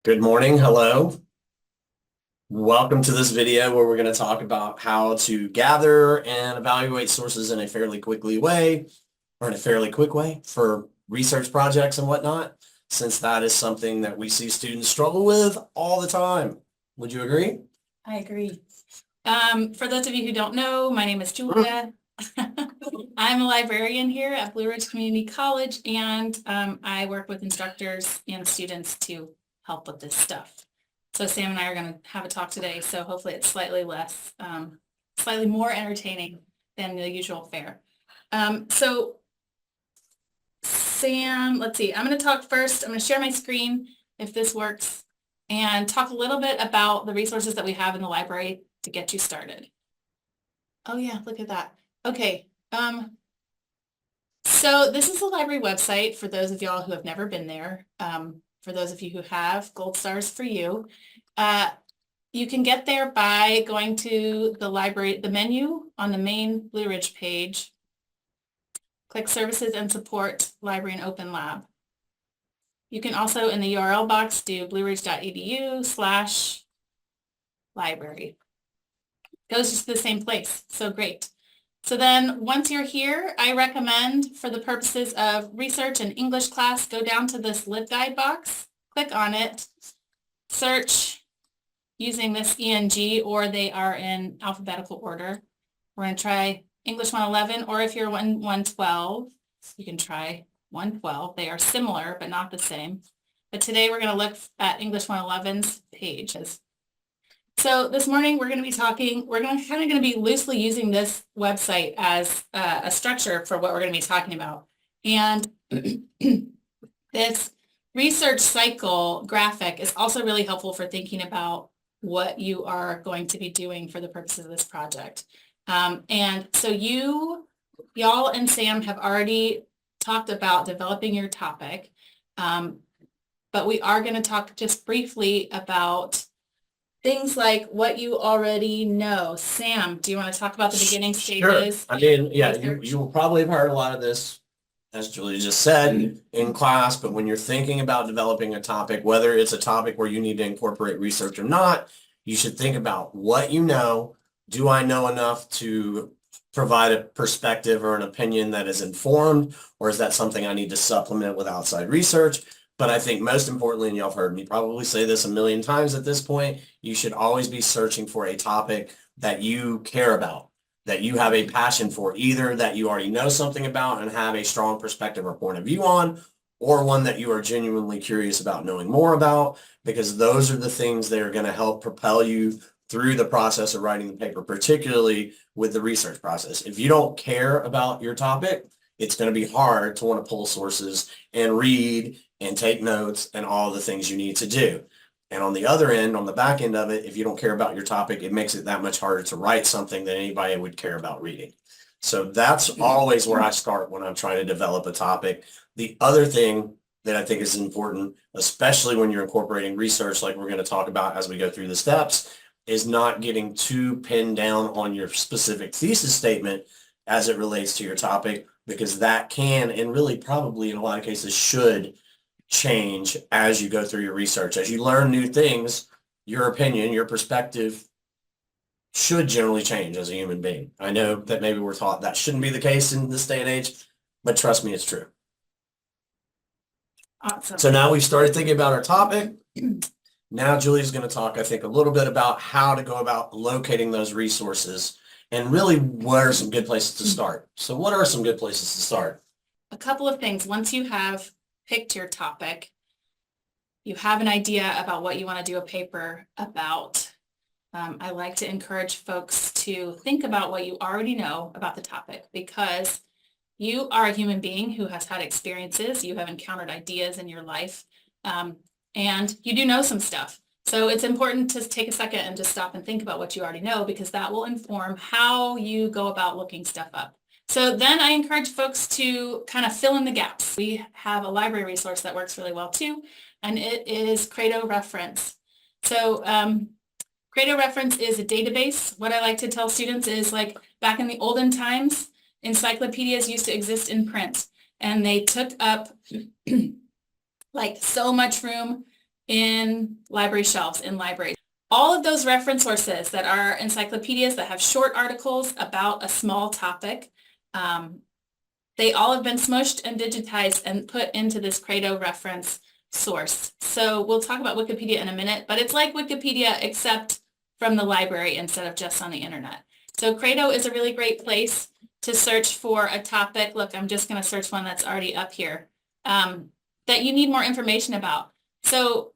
Good morning. Hello. Welcome to this video where we're going to talk about how to gather and evaluate sources in a fairly quickly way or in a fairly quick way for research projects and whatnot, since that is something that we see students struggle with all the time. Would you agree? I agree. For those of you who don't know, my name is Julia. I'm a librarian here at Blue Ridge Community College, and I work with instructors and students to help with this stuff. So Sam and I are going to have a talk today, so hopefully it's slightly more entertaining than the usual fare. So Sam, let's see, I'm going to talk first. I'm going to share my screen if this works and talk a little bit about the resources that we have in the library to get you started. Oh yeah, look at that. Okay. So this is the library website for those of y'all who have never been there. For those of you who have, gold stars for you. You can get there by going to the library, the menu on the main Blue Ridge page. Click Services and Support Library and Open Lab. You can also in the URL box do blueridge.edu/library. Goes to the same place, so great. So then once you're here, I recommend for the purposes of research and English class, go down to this LibGuide box, click on it, search using this ENG, or they are in alphabetical order. We're going to try English 111, or if you're 112, you can try 112. They are similar, but not the same. But today we're going to look at English 111's pages. So this morning we're going to be loosely using this website as a structure for what we're going to be talking about. And this research cycle graphic is also really helpful for thinking about what you are going to be doing for the purposes of this project. And so y'all and Sam have already talked about developing your topic, but we are going to talk just briefly about things like what you already know. Sam, do you want to talk about the beginning stages? Sure. I mean, yeah, you will probably have heard a lot of this, as Julia just said, in class, but when you're thinking about developing a topic, whether it's a topic where you need to incorporate research or not, you should think about what you know. Do I know enough to provide a perspective or an opinion that is informed, or is that something I need to supplement with outside research? But I think most importantly, and y'all have heard me probably say this a million times at this point, you should always be searching for a topic that you care about, that you have a passion for, either that you already know something about and have a strong perspective or point of view on, or one that you are genuinely curious about knowing more about, because those are the things that are going to help propel you through the process of writing the paper, particularly with the research process. If you don't care about your topic, it's going to be hard to want to pull sources and read and take notes and all the things you need to do. And on the other end, on the back end of it, if you don't care about your topic, it makes it that much harder to write something that anybody would care about reading. So that's always where I start when I'm trying to develop a topic. The other thing that I think is important, especially when you're incorporating research like we're going to talk about as we go through the steps, is not getting too pinned down on your specific thesis statement as it relates to your topic, because that can, and really probably in a lot of cases should, change as you go through your research. As you learn new things, your opinion, your perspective should generally change as a human being. I know that maybe we're taught that shouldn't be the case in this day and age, but trust me, it's true. Awesome. So now we've started thinking about our topic. Now Julie's going to talk, I think, a little bit about how to go about locating those resources and really what are some good places to start. So what are some good places to start? A couple of things. Once you have picked your topic, you have an idea about what you want to do a paper about. I like to encourage folks to think about what you already know about the topic, because you are a human being who has had experiences, you have encountered ideas in your life, and you do know some stuff. So it's important to take a second and just stop and think about what you already know, because that will inform how you go about looking stuff up. So then I encourage folks to kind of fill in the gaps. We have a library resource that works really well too, and it is Credo Reference. So Credo Reference is a database. What I like to tell students is, like, back in the olden times, encyclopedias used to exist in print, and they took up like so much room in library shelves in libraries. All of those reference sources that are encyclopedias that have short articles about a small topic, they all have been smushed and digitized and put into this Credo reference source. So we'll talk about Wikipedia in a minute, but it's like Wikipedia except from the library instead of just on the internet. So Credo is a really great place to search for a topic. Look, I'm just going to search one that's already up here that you need more information about. So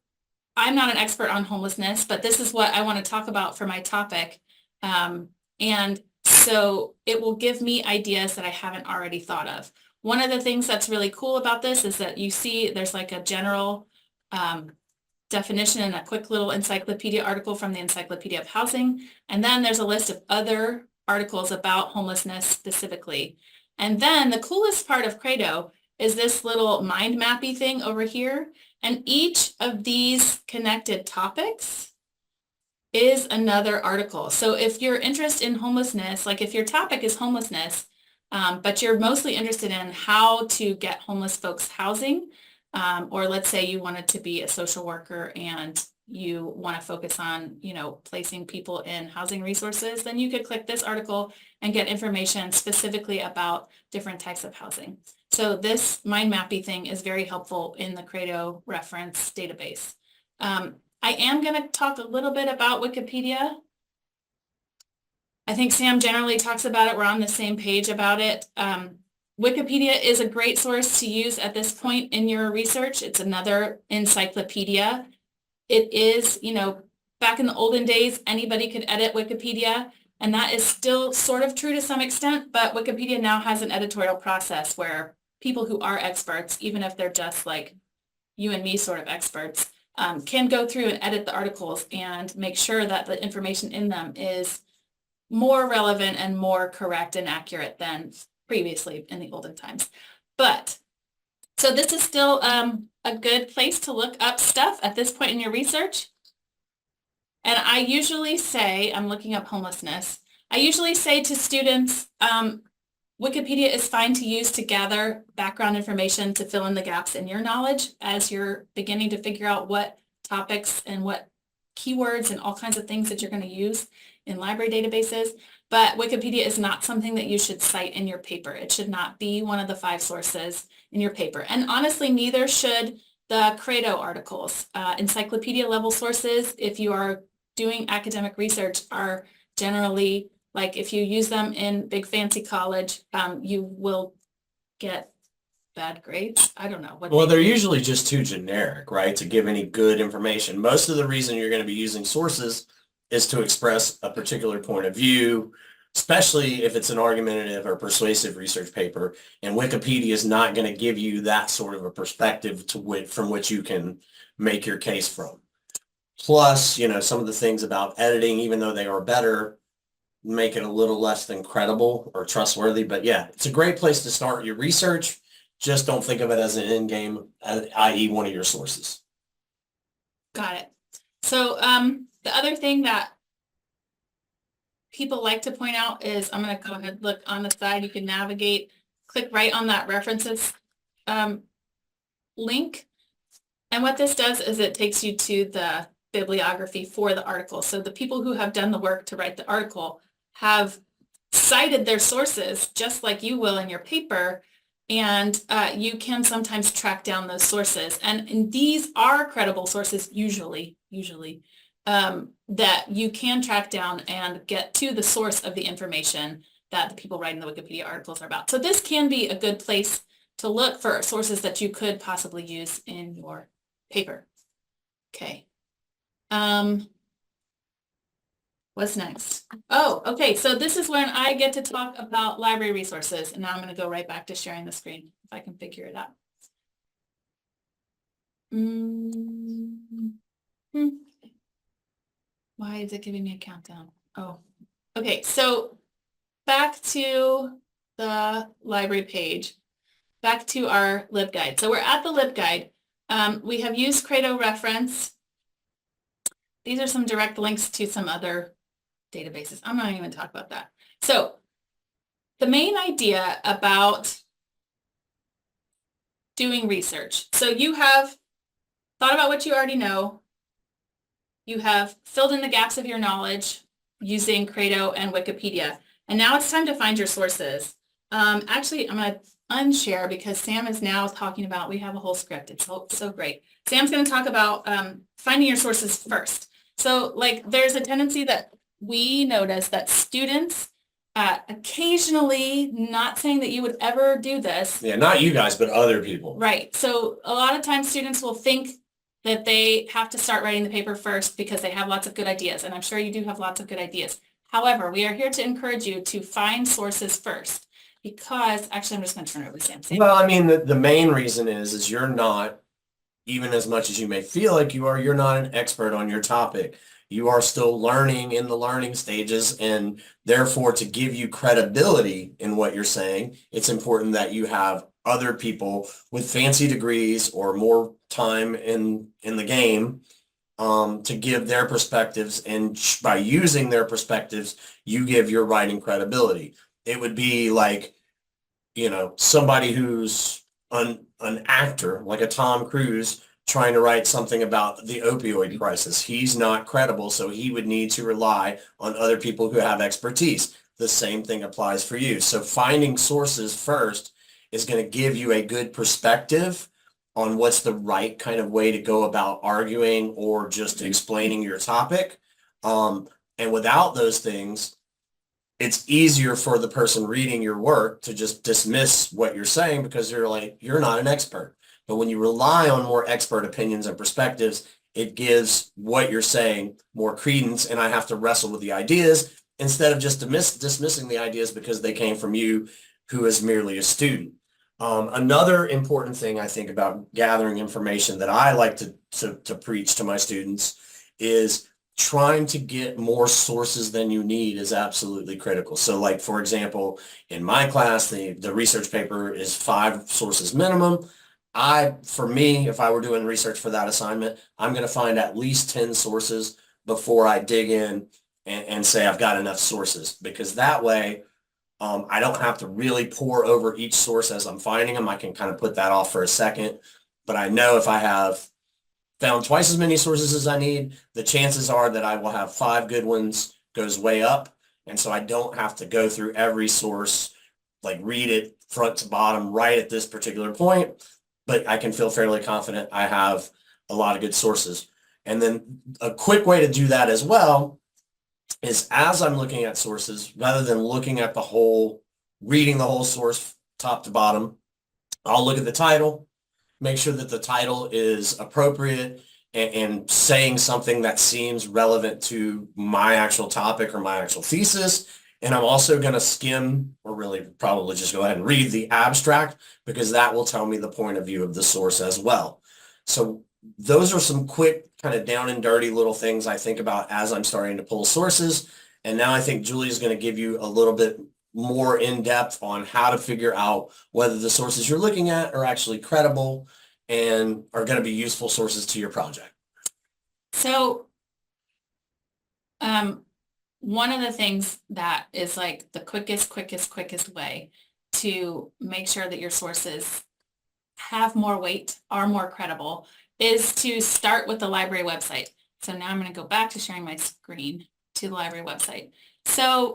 I'm not an expert on homelessness, but this is what I want to talk about for my topic. And so it will give me ideas that I haven't already thought of. One of the things that's really cool about this is that you see there's like a general definition and a quick little encyclopedia article from the Encyclopedia of Housing. And then there's a list of other articles about homelessness specifically. And then the coolest part of Credo is this little mind mappy thing over here. And each of these connected topics is another article. So if you're interested in homelessness, like if your topic is homelessness, but you're mostly interested in how to get homeless folks housing, or let's say you wanted to be a social worker and you want to focus on, placing people in housing resources, then you could click this article and get information specifically about different types of housing. So this mind mappy thing is very helpful in the Credo reference database. I am going to talk a little bit about Wikipedia. I think Sam generally talks about it. We're on the same page about it. Wikipedia is a great source to use at this point in your research. It's another encyclopedia. It is, back in the olden days, anybody could edit Wikipedia, and that is still sort of true to some extent, but Wikipedia now has an editorial process where people who are experts, even if they're just like you and me sort of experts, can go through and edit the articles and make sure that the information in them is more relevant and more correct and accurate than previously in the olden times. But so this is still a good place to look up stuff at this point in your research. And I usually say, I'm looking up homelessness, I usually say to students, Wikipedia is fine to use to gather background information to fill in the gaps in your knowledge as you're beginning to figure out what topics and what keywords and all kinds of things that you're going to use in library databases. But Wikipedia is not something that you should cite in your paper. It should not be one of the 5 sources in your paper. And honestly, neither should the Credo articles. Encyclopedia level sources, if you are doing academic research, are generally, like if you use them in big fancy college, you will get bad grades. I don't know. Well, they're usually just too generic, right, to give any good information. Most of the reason you're going to be using sources is to express a particular point of view, especially if it's an argumentative or persuasive research paper. And Wikipedia is not going to give you that sort of a perspective from which you can make your case from. Plus, some of the things about editing, even though they are better, make it a little less than credible or trustworthy. But yeah, it's a great place to start your research. Just don't think of it as an end game, i.e. one of your sources. Got it. So the other thing that people like to point out is, I'm going to go ahead, look on the side, you can navigate, click right on that references link. And what this does is it takes you to the bibliography for the article. So the people who have done the work to write the article have cited their sources just like you will in your paper. And you can sometimes track down those sources. And these are credible sources, usually, that you can track down and get to the source of the information that the people writing the Wikipedia articles are about. So this can be a good place to look for sources that you could possibly use in your paper. Okay. What's next? Oh, okay. So this is when I get to talk about library resources. And now I'm going to go right back to sharing the screen if I can figure it out. Why is it giving me a countdown? Oh, okay. So back to the library page, back to our LibGuide. So we're at the LibGuide. We have used Credo reference. These are some direct links to some other databases. I'm not even talk about that. So the main idea about doing research. So you have thought about what you already know. You have filled in the gaps of your knowledge using Credo and Wikipedia. And now it's time to find your sources. Actually, I'm going to unshare because Sam is now talking about, we have a whole script. It's so great. Sam's going to talk about finding your sources first. So like there's a tendency that we notice that students occasionally, not saying that you would ever do this. Yeah, not you guys, but other people. Right. So a lot of times students will think that they have to start writing the paper first because they have lots of good ideas. And I'm sure you do have lots of good ideas. However, we are here to encourage you to find sources first because, actually, I'm just going to turn it over to Sam. Well, I mean, the main reason is you're not, even as much as you may feel like you are, you're not an expert on your topic. You are still learning in the learning stages, and therefore to give you credibility in what you're saying, it's important that you have other people with fancy degrees or more time in the game to give their perspectives, and by using their perspectives, you give your writing credibility. It would be like, you know, somebody who's an actor, like a Tom Cruise, trying to write something about the opioid crisis. He's not credible, so he would need to rely on other people who have expertise. The same thing applies for you. So finding sources first is going to give you a good perspective on what's the right kind of way to go about arguing or just explaining your topic. And without those things, it's easier for the person reading your work to just dismiss what you're saying because you're like, you're not an expert. But when you rely on more expert opinions and perspectives, it gives what you're saying more credence, and I have to wrestle with the ideas instead of just dismissing the ideas because they came from you, who is merely a student. Another important thing I think about gathering information that I like to preach to my students is trying to get more sources than you need is absolutely critical. So like, for example, in my class, the research paper is 5 sources minimum. For me, if I were doing research for that assignment, I'm going to find at least 10 sources before I dig in and say I've got enough sources, because that way I don't have to really pour over each source as I'm finding them. I can kind of put that off for a second, but I know if I have found twice as many sources as I need, the chances are that I will have 5 good ones goes way up. And so I don't have to go through every source, like read it front to bottom right at this particular point, but I can feel fairly confident I have a lot of good sources. And then a quick way to do that as well is, as I'm looking at sources, rather than looking at reading the whole source top to bottom, I'll look at the title, make sure that the title is appropriate and saying something that seems relevant to my actual topic or my actual thesis. And I'm also going to skim, or really probably just go ahead and read the abstract, because that will tell me the point of view of the source as well. So those are some quick kind of down and dirty little things I think about as I'm starting to pull sources. And now I think Julie's going to give you a little bit more in depth on how to figure out whether the sources you're looking at are actually credible and are going to be useful sources to your project. So, one of the things that is like the quickest way to make sure that your sources have more weight, are more credible, is to start with the library website. So now I'm going to go back to sharing my screen to the library website. So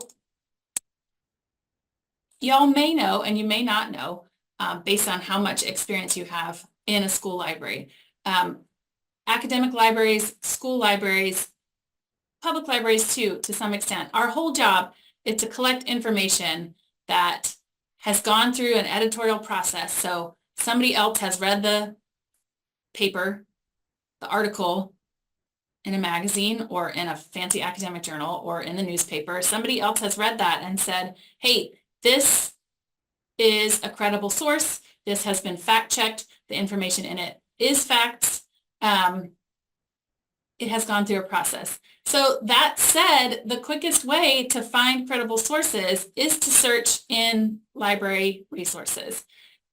y'all may know, and you may not know, based on how much experience you have in a school library. Academic libraries, school libraries, public libraries too, to some extent. Our whole job is to collect information that has gone through an editorial process. So somebody else has read the paper, the article in a magazine or in a fancy academic journal or in the newspaper. Somebody else has read that and said, hey, this is a credible source. This has been fact checked. The information in it is facts. It has gone through a process. So that said, the quickest way to find credible sources is to search in library resources.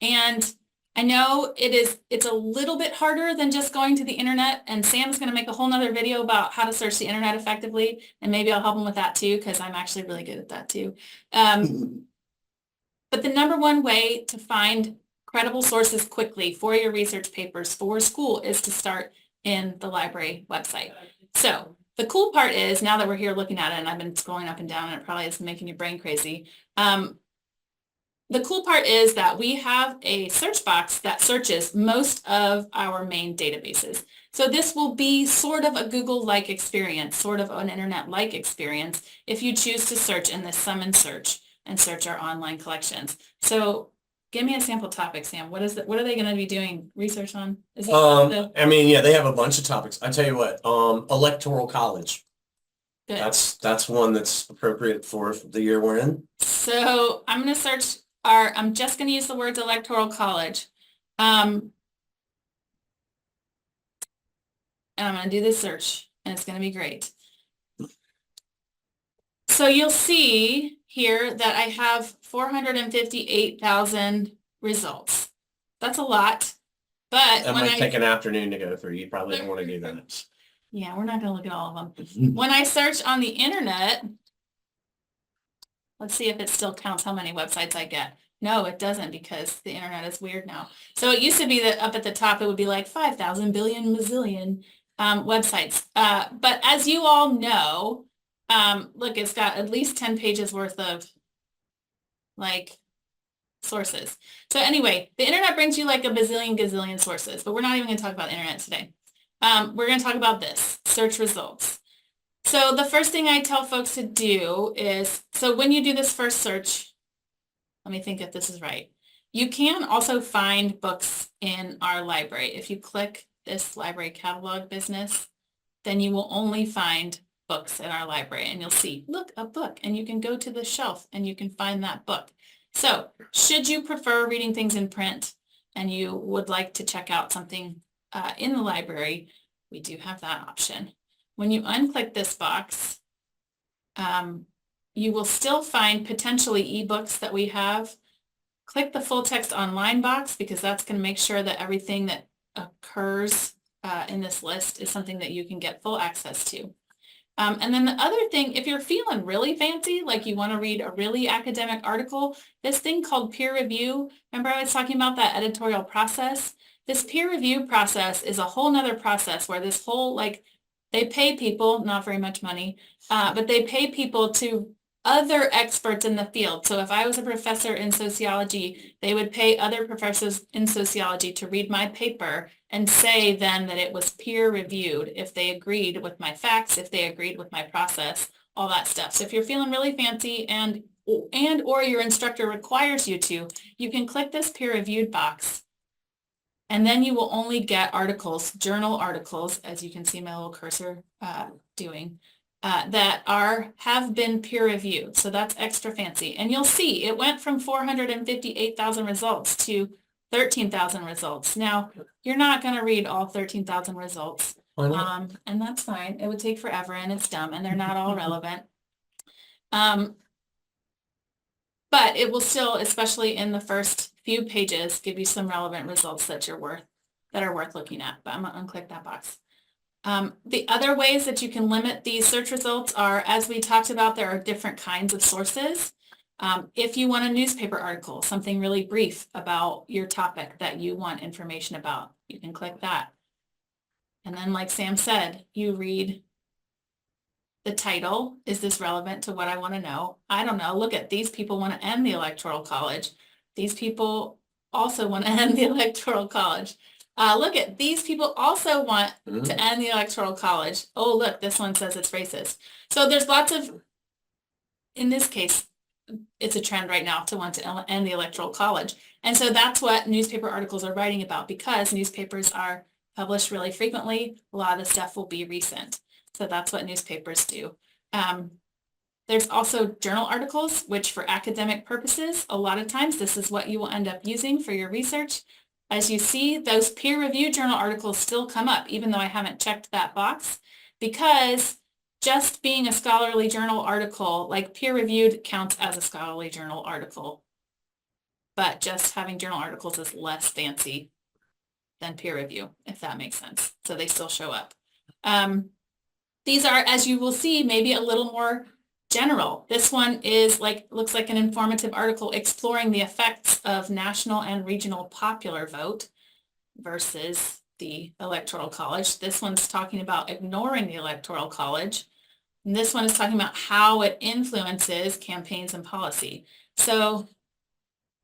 And I know it's a little bit harder than just going to the internet, and Sam's going to make a whole nother video about how to search the internet effectively, and maybe I'll help him with that too, because I'm actually really good at that too. But the number one way to find credible sources quickly for your research papers for school is to start in the library website. So the cool part is, now that we're here looking at it, and I've been scrolling up and down, and it probably is making your brain crazy. The cool part is that we have a search box that searches most of our main databases. So this will be sort of a Google-like experience, sort of an internet-like experience if you choose to search in this summon search and search our online collections. So give me a sample topic, Sam. What is it? What are they going to be doing research on? Is it I mean, yeah, they have a bunch of topics. I tell you what, electoral college. good? That's one that's appropriate for the year we're in. So I'm going to search I'm just going to use the words electoral college. And I'm going to do this search, and it's going to be great. So you'll see here that I have 458,000 results. That's a lot, but That might take an afternoon to go through. You probably don't want to do that. Yeah, we're not going to look at all of them. When I search on the internet, let's see if it still counts how many websites I get. No, it doesn't, because the internet is weird now. So it used to be that up at the top, it would be like 5,000 billion mazillion websites. But as you all know, look, it's got at least 10 pages worth of like sources. So anyway, the internet brings you like a bazillion gazillion sources, but we're not even going to talk about the internet today. We're going to talk about this, search results. So the first thing I tell folks to do is, so when you do this first search, let me think if this is right. You can also find books in our library. If you click this library catalog business, then you will only find books in our library, and you'll see, look, a book, and you can go to the shelf and you can find that book. So should you prefer reading things in print and you would like to check out something in the library, we do have that option. When you unclick this box, you will still find potentially ebooks that we have. Click the full text online box, because that's going to make sure that everything that occurs in this list is something that you can get full access to. And then the other thing, if you're feeling really fancy, like you want to read a really academic article, this thing called peer review, remember I was talking about that editorial process? This peer review process is a whole nother process where this whole, like, they pay people, not very much money, but they pay people to other experts in the field. So if I was a professor in sociology, they would pay other professors in sociology to read my paper and say then that it was peer reviewed, if they agreed with my facts, if they agreed with my process, all that stuff. So if you're feeling really fancy and or your instructor requires you to, you can click this peer reviewed box, and then you will only get articles, journal articles, as you can see my little cursor doing, that have been peer reviewed. So that's extra fancy. And you'll see it went from 458,000 results to 13,000 results. Now, you're not going to read all 13,000 results. Why not? And that's fine. It would take forever, and it's dumb, and they're not all relevant. But it will still, especially in the first few pages, give you some relevant results that are worth looking at. But I'm going to unclick that box. The other ways that you can limit these search results are, as we talked about, there are different kinds of sources. If you want a newspaper article, something really brief about your topic that you want information about, you can click that. And then, like Sam said, you read the title. Is this relevant to what I want to know? I don't know. Look at these people want to end the Electoral College. These people also want to end the Electoral College. Look at these people also want to end the Electoral College. Oh, look, this one says it's racist. So there's lots of, in this case, it's a trend right now to want to end the Electoral College. And so that's what newspaper articles are writing about, because newspapers are published really frequently. A lot of the stuff will be recent. So that's what newspapers do. There's also journal articles, which for academic purposes, a lot of times this is what you will end up using for your research. As you see, those peer-reviewed journal articles still come up, even though I haven't checked that box, because just being a scholarly journal article, like peer-reviewed, counts as a scholarly journal article. But just having journal articles is less fancy than peer review, if that makes sense. So they still show up. These are, as you will see, maybe a little more General. This one is looks like an informative article exploring the effects of national and regional popular vote versus the Electoral College. This one's talking about ignoring the Electoral College. And this one is talking about how it influences campaigns and policy. So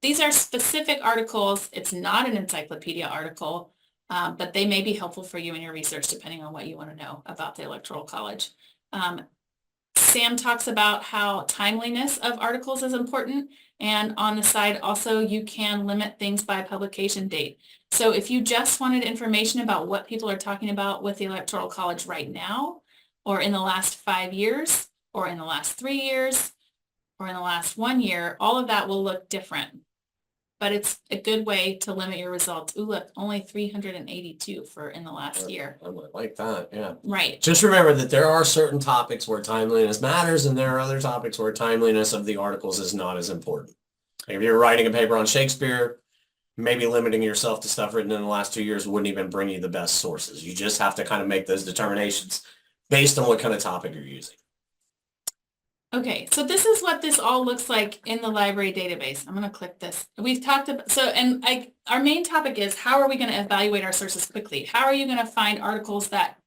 these are specific articles. It's not an encyclopedia article, but they may be helpful for you in your research depending on what you want to know about the Electoral College. Sam talks about how timeliness of articles is important, and on the side also you can limit things by publication date. So if you just wanted information about what people are talking about with the Electoral College right now, or in the last 5 years, or in the last 3 years, or in the last 1 year, all of that will look different. But it's a good way to limit your results. Ooh, look, only 382 for in the last year. I would like that, yeah. Right. Just remember that there are certain topics where timeliness matters, and there are other topics where timeliness of the articles is not as important. Like if you're writing a paper on Shakespeare, maybe limiting yourself to stuff written in the last 2 years wouldn't even bring you the best sources. You just have to kind of make those determinations based on what kind of topic you're using. Okay, so this is what this all looks like in the library database. I'm going to click this. We've talked about, our main topic is how are we going to evaluate our sources quickly? How are you going to find articles that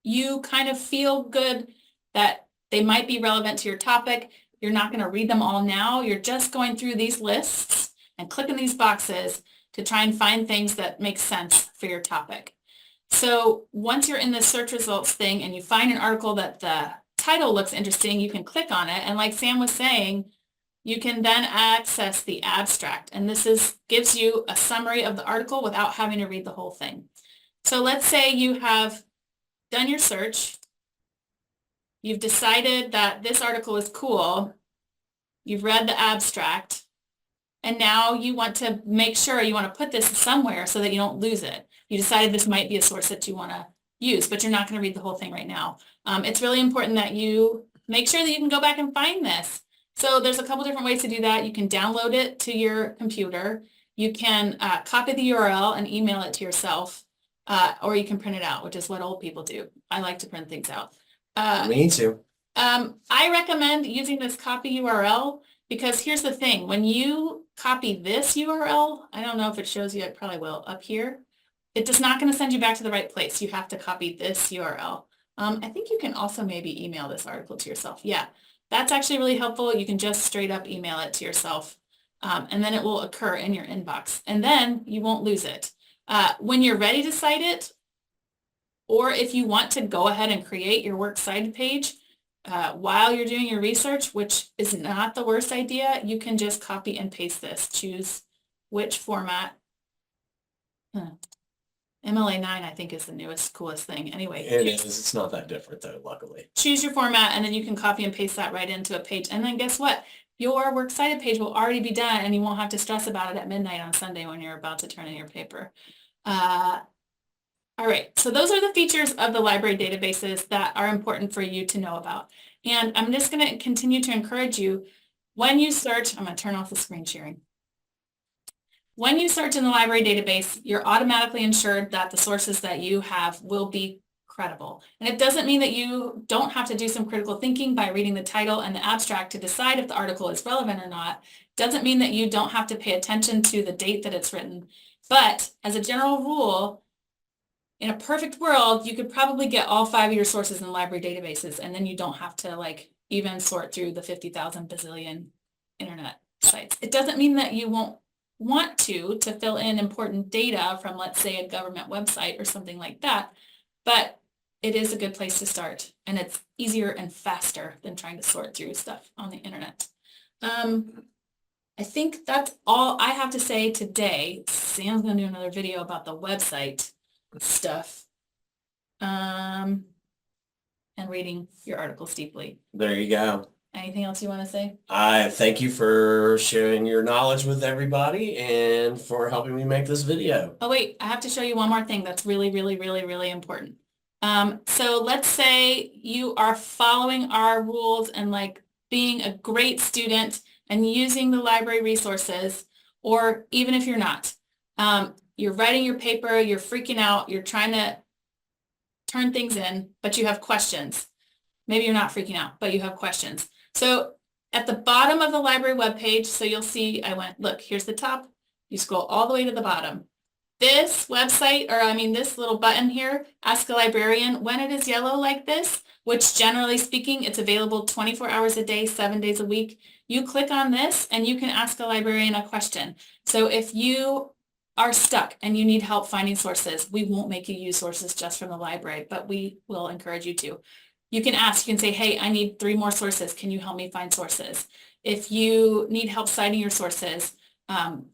you kind of feel good that they might be relevant to your topic? You're not going to read them all now. You're just going through these lists and clicking these boxes to try and find things that make sense for your topic. So once you're in the search results thing and you find an article that the title looks interesting, you can click on it. And like Sam was saying, you can then access the abstract. And this gives you a summary of the article without having to read the whole thing. So let's say you have done your search. You've decided that this article is cool. You've read the abstract. And now you want to make sure you want to put this somewhere so that you don't lose it. You decided this might be a source that you want to use, but you're not going to read the whole thing right now. It's really important that you make sure that you can go back and find this. So there's a couple different ways to do that. You can download it to your computer. You can copy the URL and email it to yourself, or you can print it out, which is what old people do. I like to print things out. Me too. I recommend using this copy URL because here's the thing. When you copy this URL, I don't know if it shows you, it probably will, up here. It is not going to send you back to the right place. You have to copy this URL. I think you can also maybe email this article to yourself. Yeah, that's actually really helpful. You can just straight up email it to yourself, and then it will occur in your inbox, and then you won't lose it. When you're ready to cite it, or if you want to go ahead and create your works cited page while you're doing your research, which is not the worst idea, you can just copy and paste this. Choose which format. MLA9, I think, is the newest, coolest thing. Anyway. It is. It's not that different, though, luckily. Choose your format, and then you can copy and paste that right into a page. And then guess what? Your works cited page will already be done, and you won't have to stress about it at midnight on Sunday when you're about to turn in your paper. All right. So those are the features of the library databases that are important for you to know about. And I'm just going to continue to encourage you when you search. I'm going to turn off the screen sharing. When you search in the library database, you're automatically ensured that the sources that you have will be credible. And it doesn't mean that you don't have to do some critical thinking by reading the title and the abstract to decide if the article is relevant or not. It doesn't mean that you don't have to pay attention to the date that it's written. But as a general rule, in a perfect world, you could probably get all 5 of your sources in the library databases, and then you don't have to even sort through the 50,000 bazillion internet sites. It doesn't mean that you won't want to fill in important data from, let's say, a government website or something like that, but it is a good place to start, and it's easier and faster than trying to sort through stuff on the internet. I think that's all I have to say today. Sam's going to do another video about the website stuff and reading your articles deeply. There you go. Anything else you want to say? I thank you for sharing your knowledge with everybody and for helping me make this video. Oh, wait, I have to show you one more thing that's really, really, really, really important. So let's say you are following our rules and being a great student and using the library resources, or even if you're not, you're writing your paper, you're freaking out, you're trying to turn things in, but you have questions. maybe you're not freaking out, but you have questions. So at the bottom of the library webpage, so you'll see, look, here's the top. You scroll all the way to the bottom. This website, this little button here, Ask a Librarian, when it is yellow like this, which generally speaking, it's available 24 hours a day, 7 days a week, you click on this and you can ask a librarian a question. So if you are stuck and you need help finding sources, we won't make you use sources just from the library, but we will encourage you to. You can ask, you can say, hey, I need 3 more sources. Can you help me find sources? If you need help citing your sources,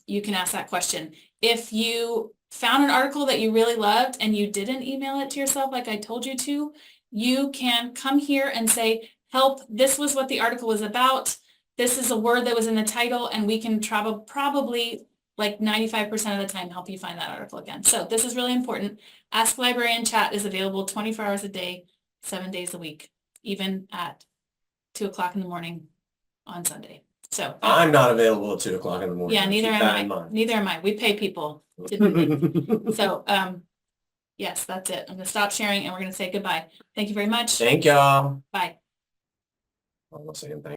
you can ask that question. If you found an article that you really loved and you didn't email it to yourself like I told you to, you can come here and say, help, this was what the article was about. This is a word that was in the title, and we can probably like 95% of the time help you find that article again. So this is really important. Ask Librarian Chat is available 24 hours a day, 7 days a week, even at 2 o'clock in the morning on Sunday. So I'm not available at 2 o'clock in the morning. yeah, neither Keep that in am I. mind. Neither am I. We pay people to do this. So yes, that's it. I'm going to stop sharing and we're going to say goodbye. Thank you very much. Thank y'all. Bye. Almost saying thank